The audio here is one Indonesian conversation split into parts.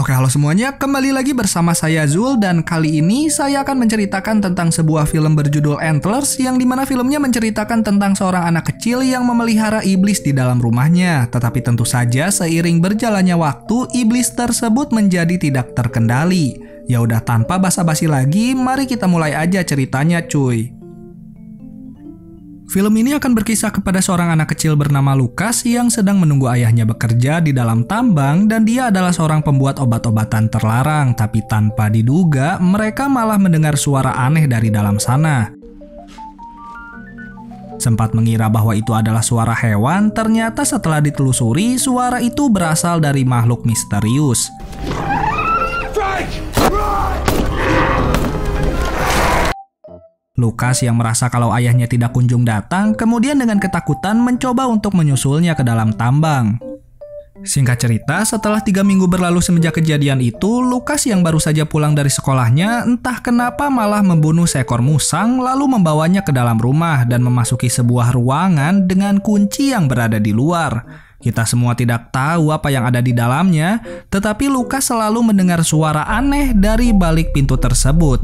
Oke, halo semuanya, kembali lagi bersama saya Zul dan kali ini saya akan menceritakan tentang sebuah film berjudul Antlers yang dimana filmnya menceritakan tentang seorang anak kecil yang memelihara iblis di dalam rumahnya. Tetapi tentu saja seiring berjalannya waktu, iblis tersebut menjadi tidak terkendali. Ya udah, tanpa basa-basi lagi, mari kita mulai aja ceritanya cuy. Film ini akan berkisah kepada seorang anak kecil bernama Lucas yang sedang menunggu ayahnya bekerja di dalam tambang dan dia adalah seorang pembuat obat-obatan terlarang. Tapi tanpa diduga, mereka malah mendengar suara aneh dari dalam sana. Sempat mengira bahwa itu adalah suara hewan, ternyata setelah ditelusuri, suara itu berasal dari makhluk misterius. Lucas yang merasa kalau ayahnya tidak kunjung datang, kemudian dengan ketakutan mencoba untuk menyusulnya ke dalam tambang. Singkat cerita, setelah 3 minggu berlalu semenjak kejadian itu, Lucas yang baru saja pulang dari sekolahnya entah kenapa malah membunuh seekor musang lalu membawanya ke dalam rumah dan memasuki sebuah ruangan dengan kunci yang berada di luar. Kita semua tidak tahu apa yang ada di dalamnya, tetapi Lucas selalu mendengar suara aneh dari balik pintu tersebut.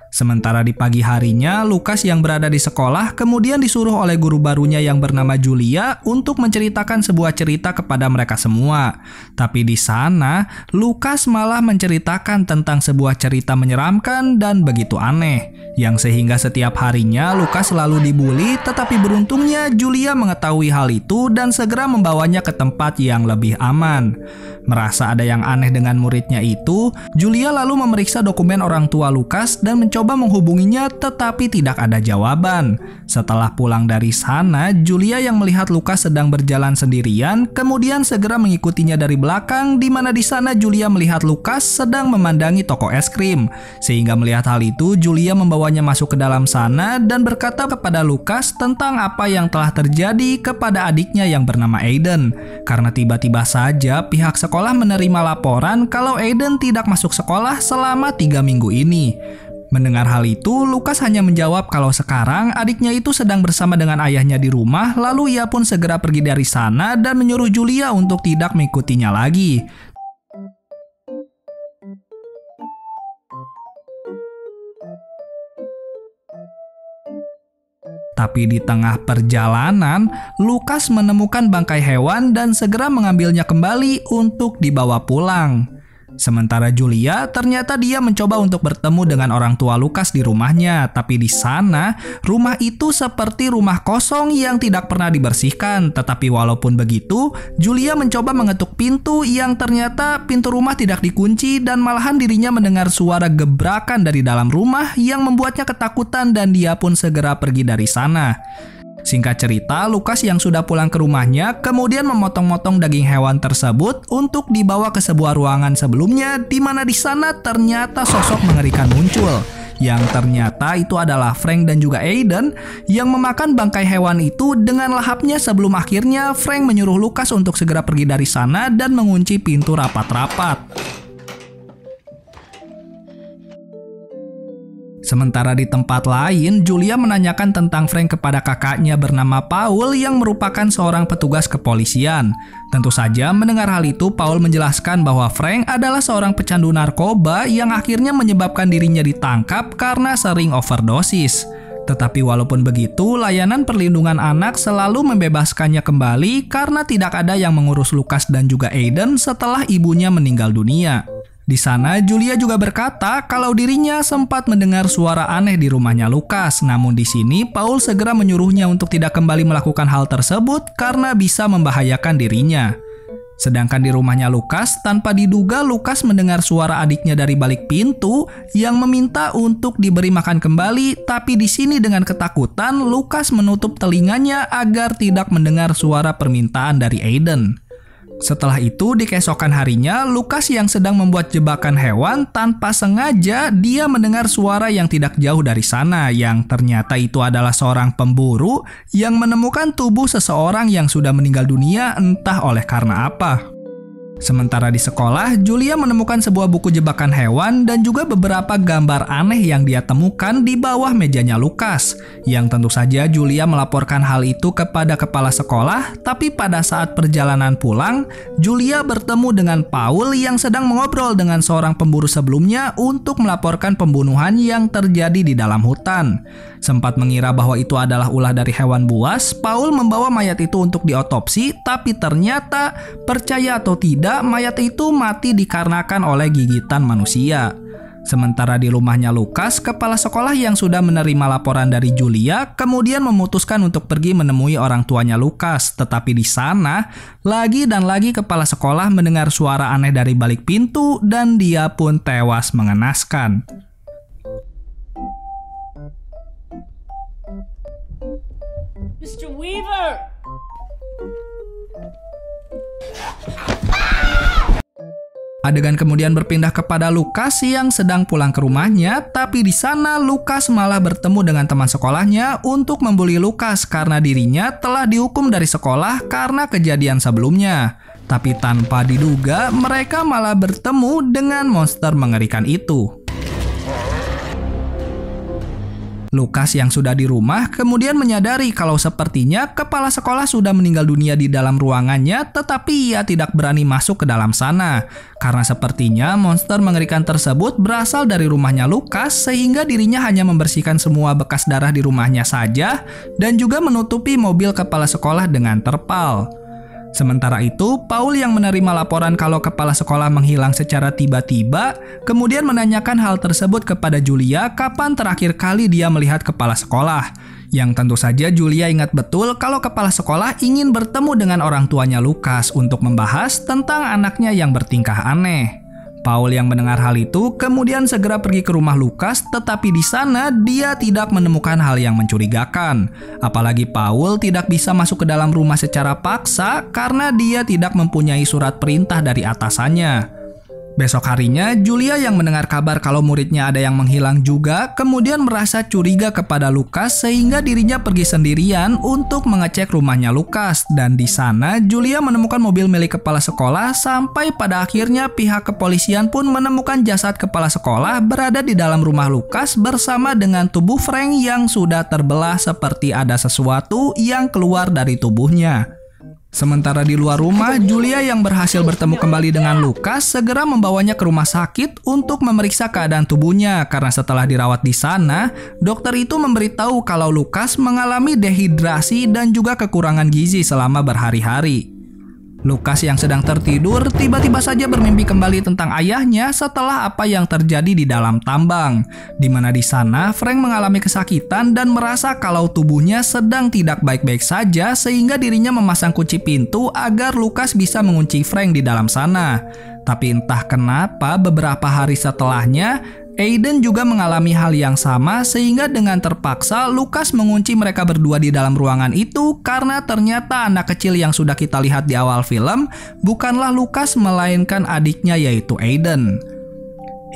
Sementara di pagi harinya, Lucas yang berada di sekolah kemudian disuruh oleh guru barunya yang bernama Julia untuk menceritakan sebuah cerita kepada mereka semua. Tapi di sana, Lucas malah menceritakan tentang sebuah cerita menyeramkan dan begitu aneh, yang sehingga setiap harinya Lucas selalu dibully, tetapi beruntungnya Julia mengetahui hal itu dan segera membawanya ke tempat yang lebih aman. Merasa ada yang aneh dengan muridnya itu, Julia lalu memeriksa dokumen orang tua Lucas dan mencoba menghubunginya tetapi tidak ada jawaban. Setelah pulang dari sana, Julia yang melihat Lucas sedang berjalan sendirian, kemudian segera mengikutinya dari belakang, di mana di sana Julia melihat Lucas sedang memandangi toko es krim. Sehingga melihat hal itu, Julia membawanya masuk ke dalam sana dan berkata kepada Lucas tentang apa yang telah terjadi kepada adiknya yang bernama Aiden. Karena tiba-tiba saja pihak sekolah menerima laporan kalau Aiden tidak masuk sekolah selama 3 minggu ini. Mendengar hal itu, Lucas hanya menjawab kalau sekarang adiknya itu sedang bersama dengan ayahnya di rumah, lalu ia pun segera pergi dari sana dan menyuruh Julia untuk tidak mengikutinya lagi. Tapi di tengah perjalanan, Lucas menemukan bangkai hewan dan segera mengambilnya kembali untuk dibawa pulang. Sementara Julia, ternyata dia mencoba untuk bertemu dengan orang tua Lucas di rumahnya. Tapi di sana, rumah itu seperti rumah kosong yang tidak pernah dibersihkan. Tetapi walaupun begitu, Julia mencoba mengetuk pintu yang ternyata pintu rumah tidak dikunci dan malahan dirinya mendengar suara gebrakan dari dalam rumah yang membuatnya ketakutan dan dia pun segera pergi dari sana. Singkat cerita, Lucas yang sudah pulang ke rumahnya kemudian memotong-motong daging hewan tersebut untuk dibawa ke sebuah ruangan sebelumnya, di mana di sana ternyata sosok mengerikan muncul. Yang ternyata itu adalah Frank dan juga Aiden yang memakan bangkai hewan itu dengan lahapnya sebelum akhirnya Frank menyuruh Lucas untuk segera pergi dari sana dan mengunci pintu rapat-rapat. Sementara di tempat lain, Julia menanyakan tentang Frank kepada kakaknya bernama Paul yang merupakan seorang petugas kepolisian. Tentu saja mendengar hal itu, Paul menjelaskan bahwa Frank adalah seorang pecandu narkoba yang akhirnya menyebabkan dirinya ditangkap karena sering overdosis. Tetapi walaupun begitu, layanan perlindungan anak selalu membebaskannya kembali karena tidak ada yang mengurus Lucas dan juga Aiden setelah ibunya meninggal dunia. Di sana, Julia juga berkata kalau dirinya sempat mendengar suara aneh di rumahnya Lucas. Namun di sini, Paul segera menyuruhnya untuk tidak kembali melakukan hal tersebut karena bisa membahayakan dirinya. Sedangkan di rumahnya Lucas, tanpa diduga Lucas mendengar suara adiknya dari balik pintu yang meminta untuk diberi makan kembali. Tapi di sini dengan ketakutan, Lucas menutup telinganya agar tidak mendengar suara permintaan dari Aiden. Setelah itu, di keesokan harinya, Lucas yang sedang membuat jebakan hewan, tanpa sengaja dia mendengar suara yang tidak jauh dari sana, yang ternyata itu adalah seorang pemburu yang menemukan tubuh seseorang yang sudah meninggal dunia entah oleh karena apa. Sementara di sekolah, Julia menemukan sebuah buku jebakan hewan dan juga beberapa gambar aneh yang dia temukan di bawah mejanya Lukas. Yang tentu saja Julia melaporkan hal itu kepada kepala sekolah, tapi pada saat perjalanan pulang, Julia bertemu dengan Paul yang sedang mengobrol dengan seorang pemburu sebelumnya untuk melaporkan pembunuhan yang terjadi di dalam hutan. Sempat mengira bahwa itu adalah ulah dari hewan buas, Paul membawa mayat itu untuk diotopsi, tapi ternyata, percaya atau tidak, mayat itu mati dikarenakan oleh gigitan manusia. Sementara di rumahnya Lukas, kepala sekolah yang sudah menerima laporan dari Julia kemudian memutuskan untuk pergi menemui orang tuanya Lukas. Tetapi di sana, lagi dan lagi kepala sekolah mendengar suara aneh dari balik pintu dan dia pun tewas mengenaskan. Mr. Weaver! Adegan kemudian berpindah kepada Lukas yang sedang pulang ke rumahnya, tapi di sana Lukas malah bertemu dengan teman sekolahnya untuk membuli Lukas karena dirinya telah dihukum dari sekolah karena kejadian sebelumnya. Tapi tanpa diduga, mereka malah bertemu dengan monster mengerikan itu. Lukas yang sudah di rumah kemudian menyadari kalau sepertinya kepala sekolah sudah meninggal dunia di dalam ruangannya, tetapi ia tidak berani masuk ke dalam sana. Karena sepertinya monster mengerikan tersebut berasal dari rumahnya Lukas, sehingga dirinya hanya membersihkan semua bekas darah di rumahnya saja dan juga menutupi mobil kepala sekolah dengan terpal. Sementara itu, Paul yang menerima laporan kalau kepala sekolah menghilang secara tiba-tiba, kemudian menanyakan hal tersebut kepada Julia kapan terakhir kali dia melihat kepala sekolah. Yang tentu saja Julia ingat betul kalau kepala sekolah ingin bertemu dengan orang tuanya Lukas untuk membahas tentang anaknya yang bertingkah aneh. Paul yang mendengar hal itu kemudian segera pergi ke rumah Lukas, tetapi di sana dia tidak menemukan hal yang mencurigakan. Apalagi Paul tidak bisa masuk ke dalam rumah secara paksa karena dia tidak mempunyai surat perintah dari atasannya. Besok harinya, Julia yang mendengar kabar kalau muridnya ada yang menghilang juga, kemudian merasa curiga kepada Lukas sehingga dirinya pergi sendirian untuk mengecek rumahnya Lukas. Dan di sana, Julia menemukan mobil milik kepala sekolah sampai pada akhirnya pihak kepolisian pun menemukan jasad kepala sekolah berada di dalam rumah Lukas bersama dengan tubuh Frank yang sudah terbelah seperti ada sesuatu yang keluar dari tubuhnya. Sementara di luar rumah, Julia yang berhasil bertemu kembali dengan Lukas segera membawanya ke rumah sakit untuk memeriksa keadaan tubuhnya karena setelah dirawat di sana, dokter itu memberitahu kalau Lukas mengalami dehidrasi dan juga kekurangan gizi selama berhari-hari. Lukas yang sedang tertidur tiba-tiba saja bermimpi kembali tentang ayahnya setelah apa yang terjadi di dalam tambang, di mana di sana Frank mengalami kesakitan dan merasa kalau tubuhnya sedang tidak baik-baik saja sehingga dirinya memasang kunci pintu agar Lukas bisa mengunci Frank di dalam sana. Tapi entah kenapa beberapa hari setelahnya Aiden juga mengalami hal yang sama sehingga dengan terpaksa Lukas mengunci mereka berdua di dalam ruangan itu karena ternyata anak kecil yang sudah kita lihat di awal film bukanlah Lukas melainkan adiknya yaitu Aiden.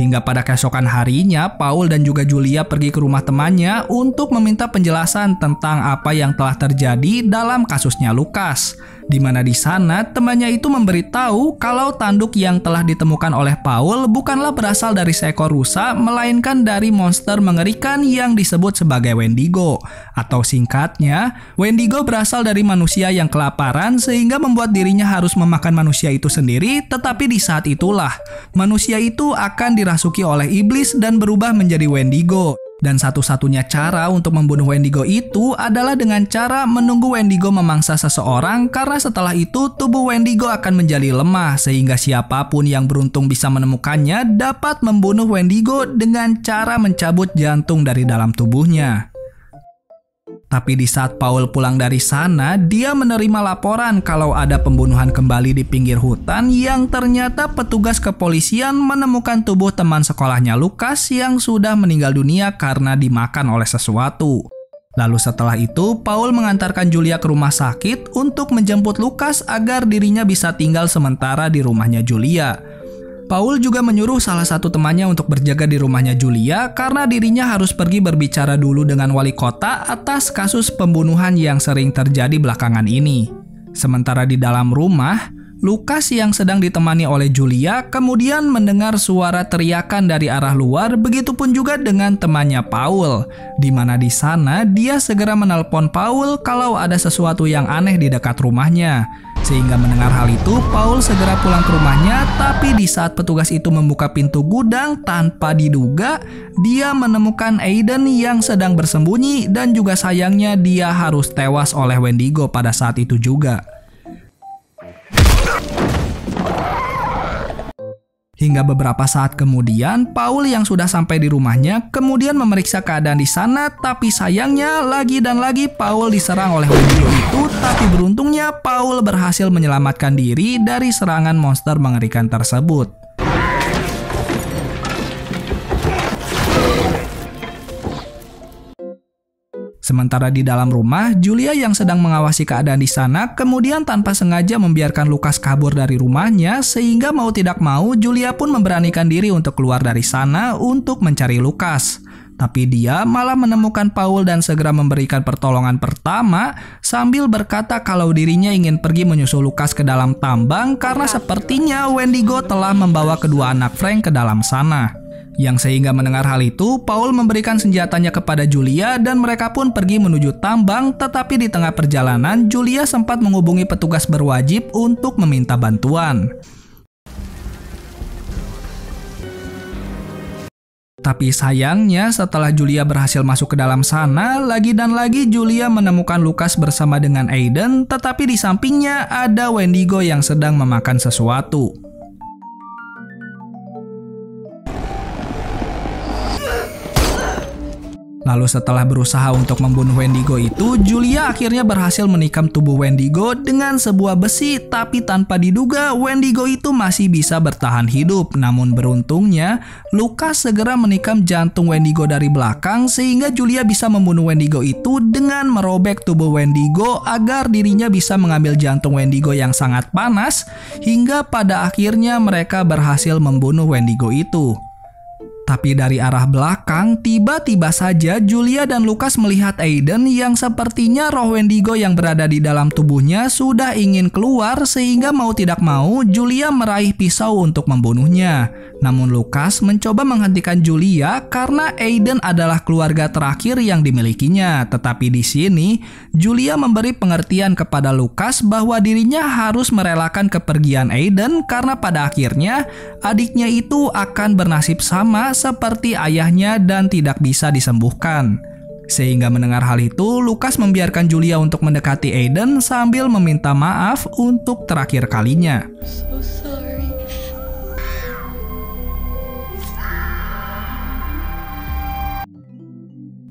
Hingga pada keesokan harinya, Paul dan juga Julia pergi ke rumah temannya untuk meminta penjelasan tentang apa yang telah terjadi dalam kasusnya Lukas. Di mana di sana temannya itu memberitahu kalau tanduk yang telah ditemukan oleh Paul bukanlah berasal dari seekor rusa, melainkan dari monster mengerikan yang disebut sebagai Wendigo. Atau singkatnya, Wendigo berasal dari manusia yang kelaparan sehingga membuat dirinya harus memakan manusia itu sendiri, tetapi di saat itulah manusia itu akan dirasuki oleh iblis dan berubah menjadi Wendigo. Dan satu-satunya cara untuk membunuh Wendigo itu adalah dengan cara menunggu Wendigo memangsa seseorang karena setelah itu tubuh Wendigo akan menjadi lemah sehingga siapapun yang beruntung bisa menemukannya dapat membunuh Wendigo dengan cara mencabut jantung dari dalam tubuhnya. Tapi di saat Paul pulang dari sana, dia menerima laporan kalau ada pembunuhan kembali di pinggir hutan yang ternyata petugas kepolisian menemukan tubuh teman sekolahnya Lukas yang sudah meninggal dunia karena dimakan oleh sesuatu. Lalu setelah itu, Paul mengantarkan Julia ke rumah sakit untuk menjemput Lukas agar dirinya bisa tinggal sementara di rumahnya Julia. Paul juga menyuruh salah satu temannya untuk berjaga di rumahnya Julia karena dirinya harus pergi berbicara dulu dengan wali kota atas kasus pembunuhan yang sering terjadi belakangan ini. Sementara di dalam rumah, Lukas yang sedang ditemani oleh Julia kemudian mendengar suara teriakan dari arah luar, begitupun juga dengan temannya Paul, di mana di sana dia segera menelpon Paul kalau ada sesuatu yang aneh di dekat rumahnya. Sehingga mendengar hal itu, Paul segera pulang ke rumahnya, tapi di saat petugas itu membuka pintu gudang tanpa diduga, dia menemukan Aiden yang sedang bersembunyi dan juga sayangnya dia harus tewas oleh Wendigo pada saat itu juga. Hingga beberapa saat kemudian, Paul yang sudah sampai di rumahnya kemudian memeriksa keadaan di sana, tapi sayangnya lagi dan lagi Paul diserang oleh Wendigo itu, tapi beruntungnya Paul berhasil menyelamatkan diri dari serangan monster mengerikan tersebut. Sementara di dalam rumah, Julia yang sedang mengawasi keadaan di sana kemudian tanpa sengaja membiarkan Lukas kabur dari rumahnya, sehingga mau tidak mau Julia pun memberanikan diri untuk keluar dari sana untuk mencari Lukas. Tapi dia malah menemukan Paul dan segera memberikan pertolongan pertama sambil berkata kalau dirinya ingin pergi menyusul Lukas ke dalam tambang karena sepertinya Wendigo telah membawa kedua anak Frank ke dalam sana. Yang sehingga mendengar hal itu, Paul memberikan senjatanya kepada Julia dan mereka pun pergi menuju tambang, tetapi di tengah perjalanan Julia sempat menghubungi petugas berwajib untuk meminta bantuan. Tapi sayangnya setelah Julia berhasil masuk ke dalam sana, lagi dan lagi Julia menemukan Lukas bersama dengan Aiden, tetapi di sampingnya ada Wendigo yang sedang memakan sesuatu. Lalu setelah berusaha untuk membunuh Wendigo itu, Julia akhirnya berhasil menikam tubuh Wendigo dengan sebuah besi, tapi tanpa diduga Wendigo itu masih bisa bertahan hidup. Namun beruntungnya, Lukas segera menikam jantung Wendigo dari belakang sehingga Julia bisa membunuh Wendigo itu dengan merobek tubuh Wendigo agar dirinya bisa mengambil jantung Wendigo yang sangat panas, hingga pada akhirnya mereka berhasil membunuh Wendigo itu. Tapi dari arah belakang, tiba-tiba saja Julia dan Lukas melihat Aiden yang sepertinya roh Wendigo yang berada di dalam tubuhnya sudah ingin keluar, sehingga mau tidak mau Julia meraih pisau untuk membunuhnya. Namun Lukas mencoba menghentikan Julia karena Aiden adalah keluarga terakhir yang dimilikinya. Tetapi di sini Julia memberi pengertian kepada Lukas bahwa dirinya harus merelakan kepergian Aiden karena pada akhirnya adiknya itu akan bernasib sama seperti ayahnya dan tidak bisa disembuhkan. Sehingga mendengar hal itu, Lukas membiarkan Julia untuk mendekati Aiden sambil meminta maaf untuk terakhir kalinya.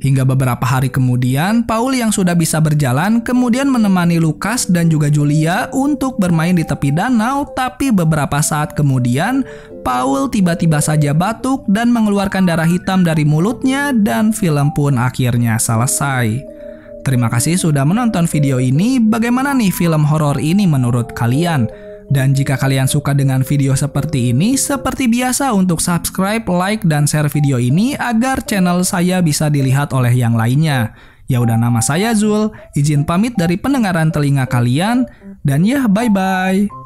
Hingga beberapa hari kemudian, Paul yang sudah bisa berjalan kemudian menemani Lukas dan juga Julia untuk bermain di tepi danau, tapi beberapa saat kemudian, Paul tiba-tiba saja batuk dan mengeluarkan darah hitam dari mulutnya dan film pun akhirnya selesai. Terima kasih sudah menonton video ini. Bagaimana nih film horor ini menurut kalian? Dan jika kalian suka dengan video seperti ini, seperti biasa untuk subscribe, like, dan share video ini agar channel saya bisa dilihat oleh yang lainnya. Ya udah, nama saya Zul, izin pamit dari pendengaran telinga kalian, dan ya bye-bye.